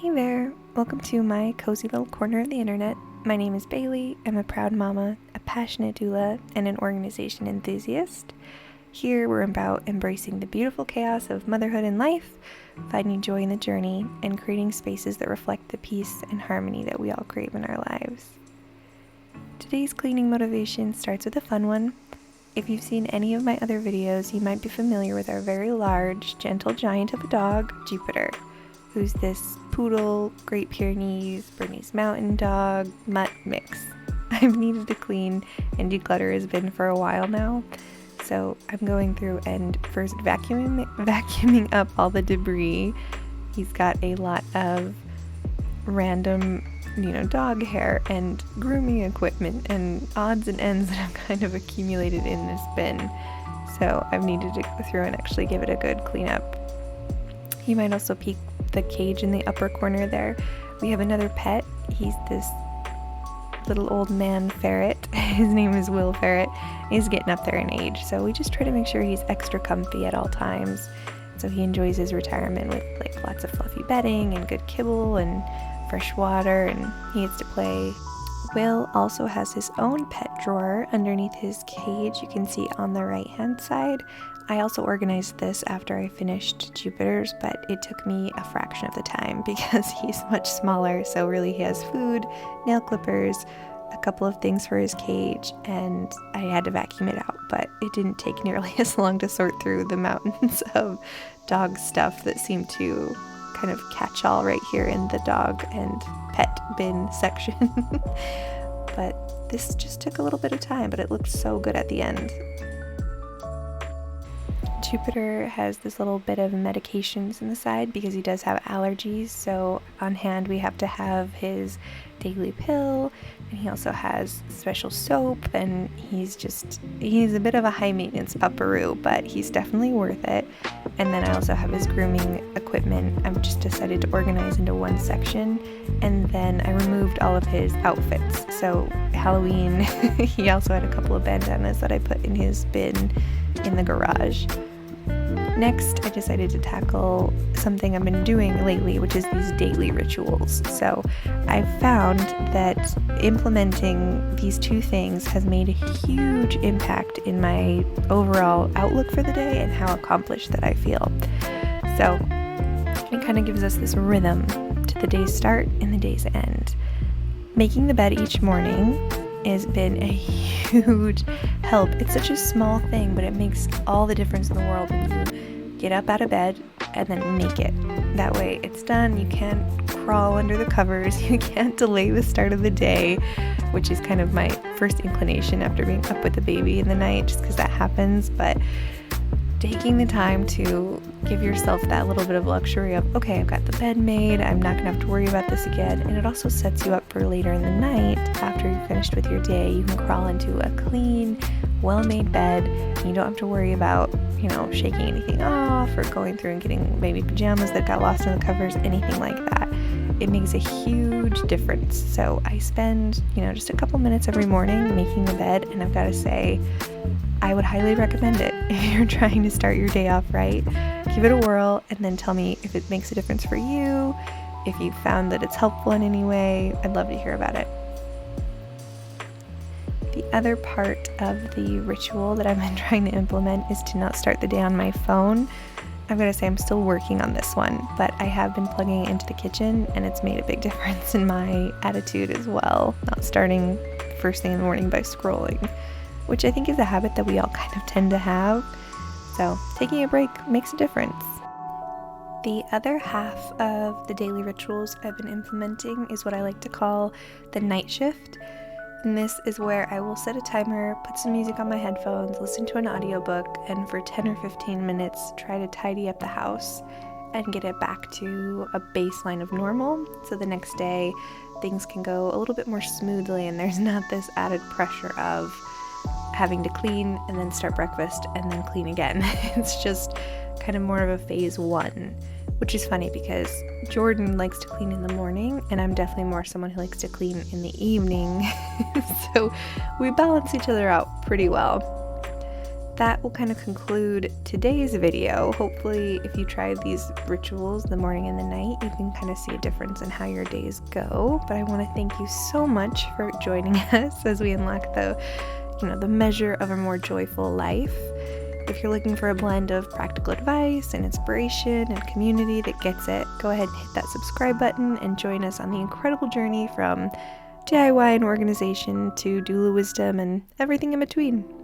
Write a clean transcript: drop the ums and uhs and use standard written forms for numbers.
Hey there, welcome to my cozy little corner of the internet. My name is Bailey. I'm a proud mama, a passionate doula, and an organization enthusiast. Here we're about embracing the beautiful chaos of motherhood and life, finding joy in the journey, and creating spaces that reflect the peace and harmony that we all crave in our lives. Today's cleaning motivation starts with a fun one. If you've seen any of my other videos, you might be familiar with our very large, gentle giant of a dog, Jupiter, who's this poodle, Great Pyrenees, Bernese Mountain Dog, mutt mix. I've needed to clean and declutter his bin for a while now, so I'm going through and first vacuuming up all the debris. He's got a lot of random, dog hair and grooming equipment and odds and ends that have kind of accumulated in this bin, so I've needed to go through and actually give it a good cleanup. You might also peek the cage in the upper corner there. We have another pet. He's this little old man ferret. His name is Will Ferret. He's getting up there in age, so we just try to make sure he's extra comfy at all times, so he enjoys his retirement with lots of fluffy bedding and good kibble and fresh water, and he gets to play. Will also has his own pet drawer underneath his cage. You can see on the right hand side. I also organized this after I finished Jupiter's, but it took me a fraction of the time because he's much smaller. So really he has food, nail clippers, a couple of things for his cage, and I had to vacuum it out, but it didn't take nearly as long to sort through the mountains of dog stuff that seemed to kind of catch all right here in the dog and pet bin section. But this just took a little bit of time, but it looked so good at the end. Jupiter has this little bit of medications in the side because he does have allergies, so on hand we have to have his daily pill, and he also has special soap, and he's a bit of a high maintenance pupperoo, but he's definitely worth it. And then I also have his grooming equipment. I've just decided to organize into one section, and then I removed all of his outfits. So Halloween, he also had a couple of bandanas that I put in his bin in the garage. Next, I decided to tackle something I've been doing lately, which is these daily rituals. So I've found that implementing these two things has made a huge impact in my overall outlook for the day and how accomplished that I feel. So it kind of gives us this rhythm to the day's start and the day's end. Making the bed each morning has been a huge help. It's such a small thing, but it makes all the difference in the world when you get up out of bed and then make it. That way it's done. You can't crawl under the covers. You can't delay the start of the day, which is kind of my first inclination after being up with the baby in the night, just because that happens. But taking the time to give yourself that little bit of luxury of, okay, I've got the bed made, I'm not going to have to worry about this again. And it also sets you up for later in the night, after you've finished with your day, you can crawl into a clean, well-made bed. And you don't have to worry about, shaking anything off or going through and getting maybe pajamas that got lost in the covers, anything like that. It makes a huge difference. So I spend, just a couple minutes every morning making the bed, and I've got to say, I would highly recommend it if you're trying to start your day off right. Give it a whirl and then tell me if it makes a difference for you, if you found that it's helpful in any way. I'd love to hear about it. The other part of the ritual that I've been trying to implement is to not start the day on my phone. I've got to say I'm still working on this one, but I have been plugging it into the kitchen, and it's made a big difference in my attitude as well, not starting first thing in the morning by scrolling, which I think is a habit that we all kind of tend to have. So taking a break makes a difference. The other half of the daily rituals I've been implementing is what I like to call the night shift. And this is where I will set a timer, put some music on my headphones, listen to an audiobook, and for 10 or 15 minutes try to tidy up the house and get it back to a baseline of normal, so the next day things can go a little bit more smoothly and there's not this added pressure of having to clean and then start breakfast and then clean again. It's just kind of more of a phase one, which is funny because Jordan likes to clean in the morning and I'm definitely more someone who likes to clean in the evening. So we balance each other out pretty well. that will kind of conclude today's video. Hopefully, if you try these rituals, the morning and the night, you can kind of see a difference in how your days go. But I want to thank you so much for joining us as we unlock the measure of a more joyful life. If you're looking for a blend of practical advice and inspiration and community that gets it, go ahead and hit that subscribe button and join us on the incredible journey from DIY and organization to doula wisdom and everything in between.